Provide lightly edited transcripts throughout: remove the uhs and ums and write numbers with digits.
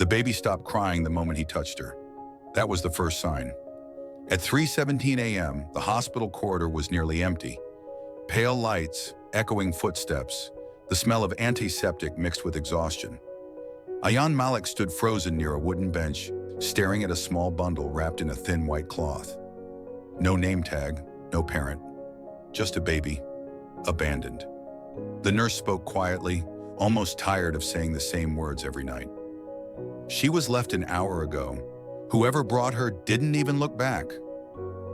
The baby stopped crying the moment he touched her. That was the first sign. At 3:17 a.m., the hospital corridor was nearly empty. Pale lights, echoing footsteps, the smell of antiseptic mixed with exhaustion. Ayan Malik stood frozen near a wooden bench, staring at a small bundle wrapped in a thin white cloth. No name tag, no parent. Just a baby, abandoned. The nurse spoke quietly, almost tired of saying the same words every night. She was left an hour ago. Whoever brought her didn't even look back.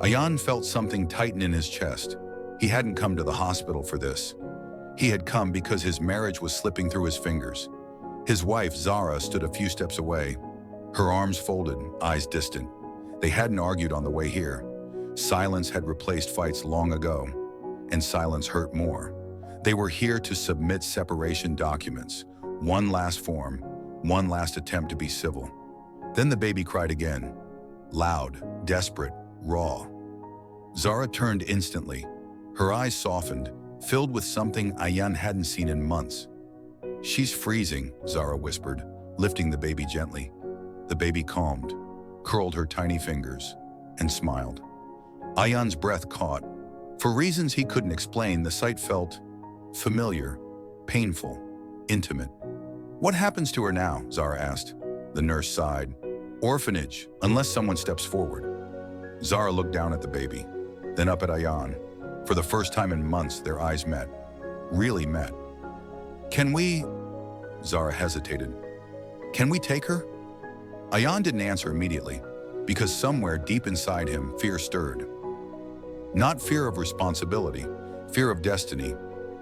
Ayan felt something tighten in his chest. He hadn't come to the hospital for this. He had come because his marriage was slipping through his fingers. His wife, Zara, stood a few steps away, her arms folded, eyes distant. They hadn't argued on the way here. Silence had replaced fights long ago, and silence hurt more. They were here to submit separation documents, one last form, one last attempt to be civil. Then the baby cried again, loud, desperate, raw. Zara turned instantly. Her eyes softened, filled with something Ayan hadn't seen in months. "She's freezing," Zara whispered, lifting the baby gently. The baby calmed, curled her tiny fingers, and smiled. Ayan's breath caught. For reasons he couldn't explain, the sight felt familiar, painful, intimate. "What happens to her now?" Zara asked. The nurse sighed. "Orphanage, unless someone steps forward." Zara looked down at the baby, then up at Ayan. For the first time in months, their eyes met. Really met. "Can we?" Zara hesitated. "Can we take her?" Ayan didn't answer immediately, because somewhere deep inside him, fear stirred. Not fear of responsibility, fear of destiny.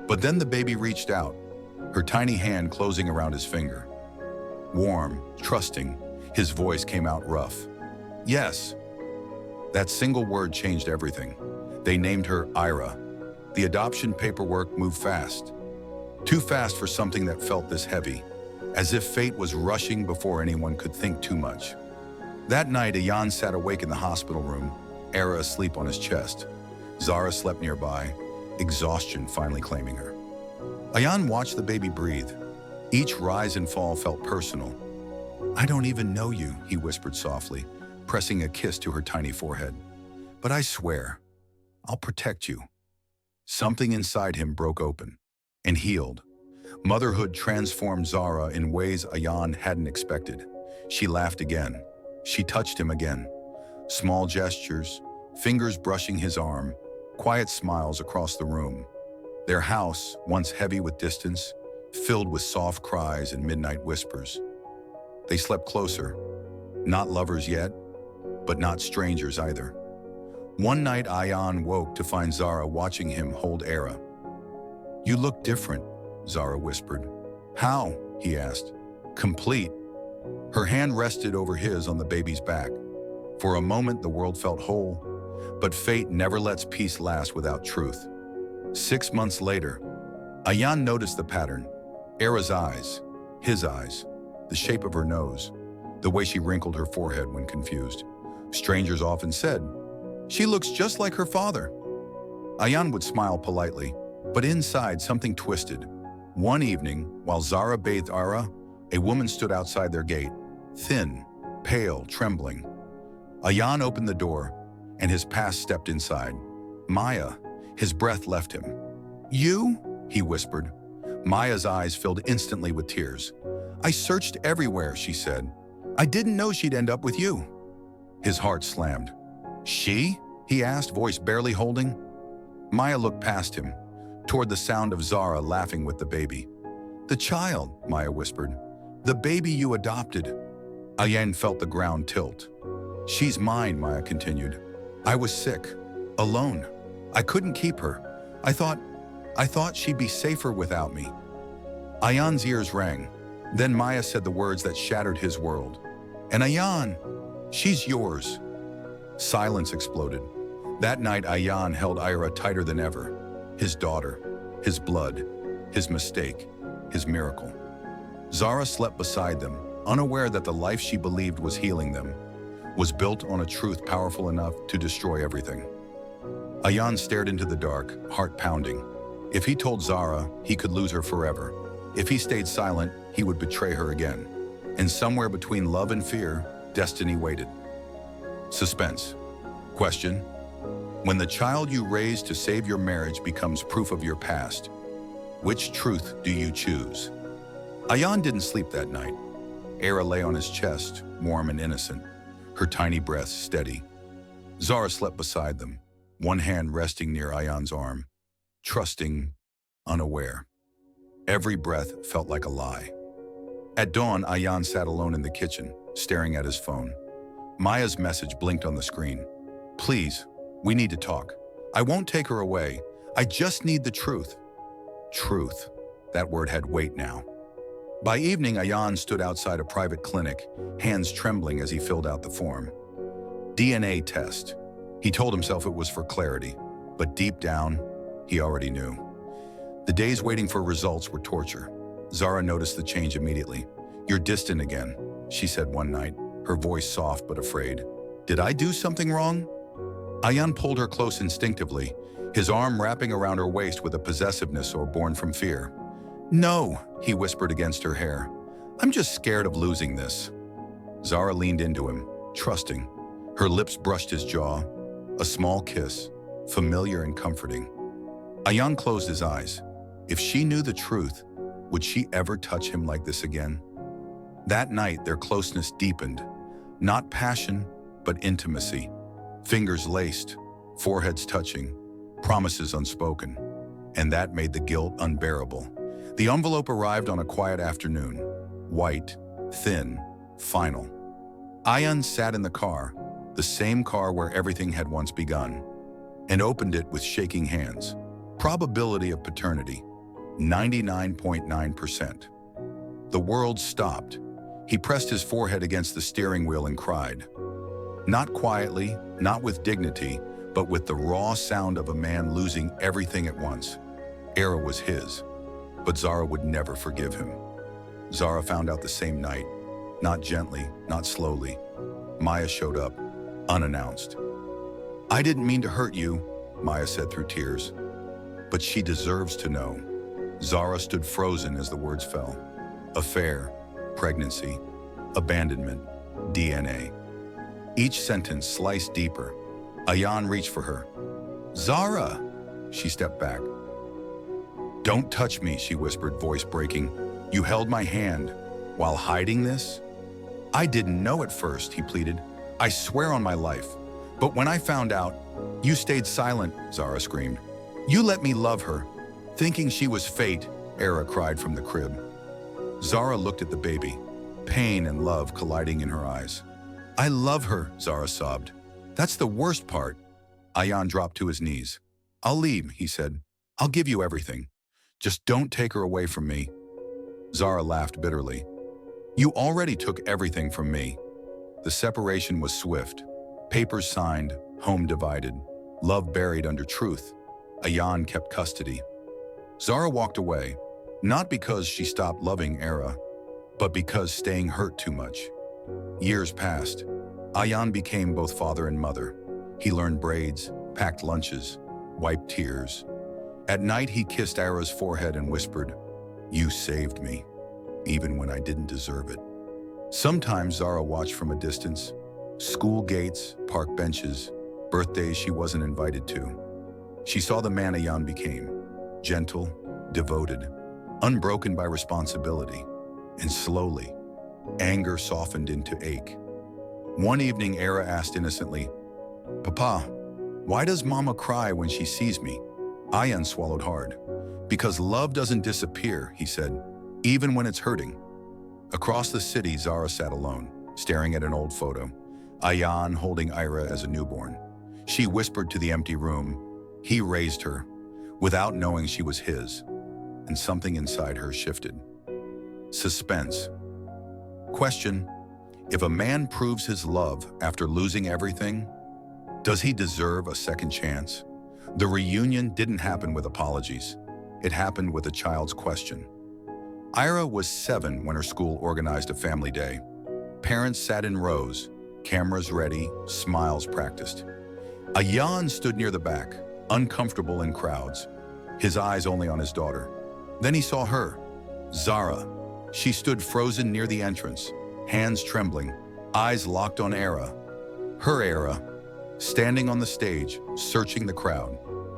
But then the baby reached out, her tiny hand closing around his finger. Warm, trusting, his voice came out rough. "Yes." That single word changed everything. They named her Ira. The adoption paperwork moved fast. Too fast for something that felt this heavy, as if fate was rushing before anyone could think too much. That night, Ayan sat awake in the hospital room, Ira asleep on his chest. Zara slept nearby, exhaustion finally claiming her. Ayan watched the baby breathe. Each rise and fall felt personal. "I don't even know you," he whispered softly, pressing a kiss to her tiny forehead. "But I swear, I'll protect you." Something inside him broke open and healed. Motherhood transformed Zara in ways Ayan hadn't expected. She laughed again. She touched him again. Small gestures, fingers brushing his arm, quiet smiles across the room. Their house, once heavy with distance, filled with soft cries and midnight whispers. They slept closer, not lovers yet, but not strangers either. One night, Ayan woke to find Zara watching him hold Ira. "You look different," Zara whispered. "How?" he asked. "Complete." Her hand rested over his on the baby's back. For a moment, the world felt whole, but fate never lets peace last without truth. 6 months later, Ayan noticed the pattern. Ira's eyes, his eyes, the shape of her nose, the way she wrinkled her forehead when confused. Strangers often said, "She looks just like her father." Ayan would smile politely, but inside something twisted. One evening, while Zara bathed Ira, a woman stood outside their gate, thin, pale, trembling. Ayan opened the door, and his past stepped inside. "Maya." His breath left him. "You?" he whispered. Maya's eyes filled instantly with tears. "I searched everywhere," she said. "I didn't know she'd end up with you." His heart slammed. "She?" he asked, voice barely holding. Maya looked past him, toward the sound of Zara laughing with the baby. "The child," Maya whispered. "The baby you adopted." Ayan felt the ground tilt. "She's mine," Maya continued. "I was sick, alone. I couldn't keep her. I thought she'd be safer without me." Ayan's ears rang. Then Maya said the words that shattered his world. "And Ayan, she's yours." Silence exploded. That night, Ayan held Ira tighter than ever. His daughter, his blood, his mistake, his miracle. Zara slept beside them, unaware that the life she believed was healing them was built on a truth powerful enough to destroy everything. Ayan stared into the dark, heart pounding. If he told Zara, he could lose her forever. If he stayed silent, he would betray her again. And somewhere between love and fear, destiny waited. Suspense. Question. When the child you raised to save your marriage becomes proof of your past, which truth do you choose? Ayan didn't sleep that night. Era lay on his chest, warm and innocent, her tiny breaths steady. Zara slept beside them, one hand resting near Ayan's arm, trusting, unaware. Every breath felt like a lie. At dawn, Ayan sat alone in the kitchen, staring at his phone. Maya's message blinked on the screen. Please, we need to talk. I won't take her away. I just need the truth. Truth. That word had weight now. By evening, Ayan stood outside a private clinic, hands trembling as he filled out the form. DNA test. He told himself it was for clarity, but deep down, he already knew. The days waiting for results were torture. Zara noticed the change immediately. You're distant again, she said one night, her voice soft but afraid. Did I do something wrong? Ayan pulled her close instinctively, his arm wrapping around her waist with a possessiveness born from fear. No, he whispered against her hair. I'm just scared of losing this. Zara leaned into him, trusting. Her lips brushed his jaw, a small kiss, familiar and comforting. Ayan closed his eyes. If she knew the truth, would she ever touch him like this again? That night, their closeness deepened. Not passion, but intimacy. Fingers laced, foreheads touching, promises unspoken. And that made the guilt unbearable. The envelope arrived on a quiet afternoon. White, thin, final. Ayan sat in the car, the same car where everything had once begun, and opened it with shaking hands. Probability of paternity, 99.9%. The world stopped. He pressed his forehead against the steering wheel and cried. Not quietly, not with dignity, but with the raw sound of a man losing everything at once. Era was his, but Zara would never forgive him. Zara found out the same night, not gently, not slowly. Maya showed up, unannounced. I didn't mean to hurt you, Maya said through tears. But she deserves to know. Zara stood frozen as the words fell. Affair, pregnancy, abandonment, DNA. Each sentence sliced deeper. Ayan reached for her. Zara! She stepped back. Don't touch me, she whispered, voice breaking. You held my hand while hiding this? I didn't know at first, he pleaded. I swear on my life. But when I found out, you stayed silent, Zara screamed. You let me love her. Thinking she was fate, Era cried from the crib. Zara looked at the baby, pain and love colliding in her eyes. I love her, Zara sobbed. That's the worst part. Ayan dropped to his knees. I'll leave, he said. I'll give you everything. Just don't take her away from me. Zara laughed bitterly. You already took everything from me. The separation was swift. Papers signed, home divided, love buried under truth. Ayan kept custody. Zara walked away, not because she stopped loving Era, but because staying hurt too much. Years passed. Ayan became both father and mother. He learned braids, packed lunches, wiped tears. At night, he kissed Era's forehead and whispered, You saved me, even when I didn't deserve it. Sometimes Zara watched from a distance, school gates, park benches, birthdays she wasn't invited to. She saw the man Ayan became, gentle, devoted, unbroken by responsibility, and slowly, anger softened into ache. One evening, Era asked innocently, Papa, why does Mama cry when she sees me? Ayan swallowed hard. Because love doesn't disappear, he said, even when it's hurting. Across the city, Zara sat alone, staring at an old photo. Ayan holding Ira as a newborn. She whispered to the empty room. He raised her, without knowing she was his, and something inside her shifted. Suspense. Question: if a man proves his love after losing everything, does he deserve a second chance? The reunion didn't happen with apologies. It happened with a child's question. Ira was 7 when her school organized a family day. Parents sat in rows, cameras ready, smiles practiced. Ayan stood near the back, uncomfortable in crowds, his eyes only on his daughter. Then he saw her, Zara. She stood frozen near the entrance, hands trembling, eyes locked on Era. Her Era, standing on the stage, searching the crowd.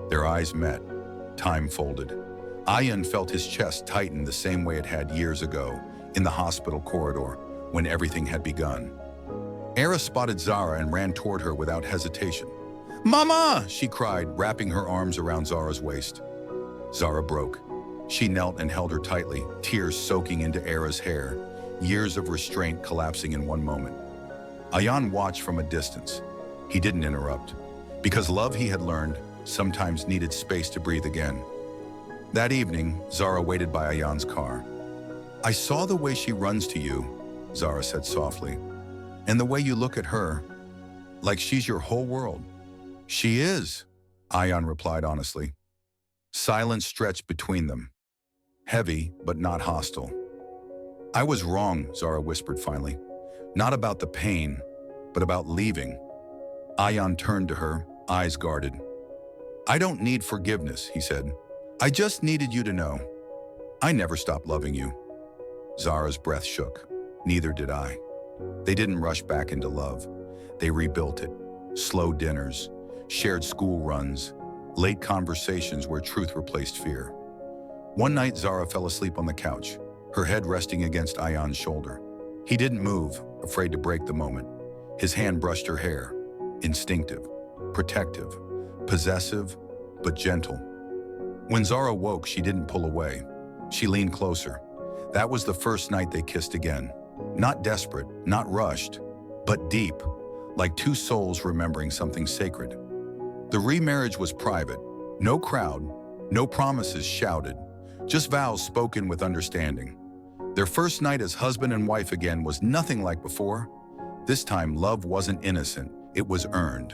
Their eyes met. Time folded. Ayan felt his chest tighten the same way it had years ago, in the hospital corridor, when everything had begun. Era spotted Zara and ran toward her without hesitation. "Mama!" she cried, wrapping her arms around Zara's waist. Zara broke. She knelt and held her tightly, tears soaking into Era's hair, years of restraint collapsing in one moment. Ayan watched from a distance. He didn't interrupt, because love, he had learned, sometimes needed space to breathe again. That evening, Zara waited by Ayan's car. "I saw the way she runs to you," Zara said softly, "and the way you look at her, like she's your whole world." "She is," Ayan replied honestly. Silence stretched between them, heavy but not hostile. "I was wrong," Zara whispered finally. "Not about the pain, but about leaving." Ayan turned to her, eyes guarded. "I don't need forgiveness," he said. "I just needed you to know. I never stopped loving you." Zara's breath shook. Neither did I. They didn't rush back into love. They rebuilt it. Slow dinners, shared school runs, late conversations where truth replaced fear. One night, Zara fell asleep on the couch, her head resting against Ayan's shoulder. He didn't move, afraid to break the moment. His hand brushed her hair, instinctive, protective, possessive, but gentle. When Zara woke, she didn't pull away. She leaned closer. That was the first night they kissed again. Not desperate, not rushed, but deep, like two souls remembering something sacred. The remarriage was private. No crowd, no promises shouted, just vows spoken with understanding. Their first night as husband and wife again was nothing like before. This time, love wasn't innocent, it was earned.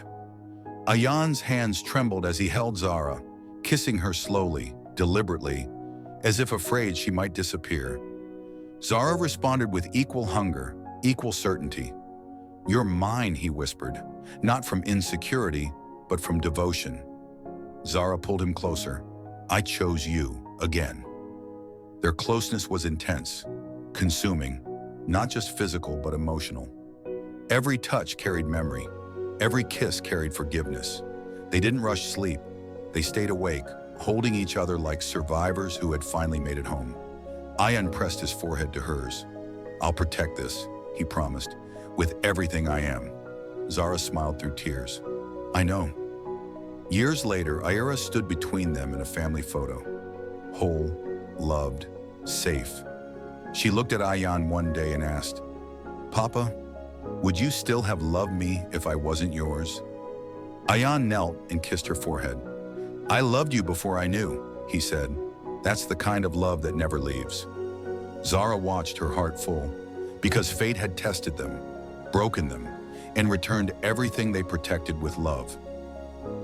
Ayan's hands trembled as he held Zara, kissing her slowly, deliberately, as if afraid she might disappear. Zara responded with equal hunger, equal certainty. "You're mine," he whispered, not from insecurity, but from devotion. Zara pulled him closer. "I chose you, again." Their closeness was intense, consuming, not just physical but emotional. Every touch carried memory. Every kiss carried forgiveness. They didn't rush sleep. They stayed awake, holding each other like survivors who had finally made it home. Ayan pressed his forehead to hers. "I'll protect this," he promised, "with everything I am." Zara smiled through tears. "I know." Years later, Ayera stood between them in a family photo. Whole, loved, safe. She looked at Ayan one day and asked, "Papa, would you still have loved me if I wasn't yours?" Ayan knelt and kissed her forehead. "I loved you before I knew," he said. "That's the kind of love that never leaves." Zara watched, her heart full, because fate had tested them, broken them, and returned everything they protected with love.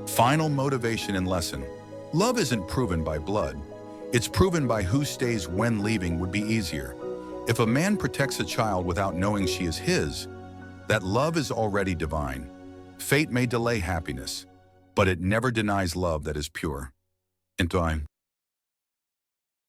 Final motivation and lesson. Love isn't proven by blood. It's proven by who stays when leaving would be easier. If a man protects a child without knowing she is his, that love is already divine. Fate may delay happiness, but it never denies love that is pure. And time.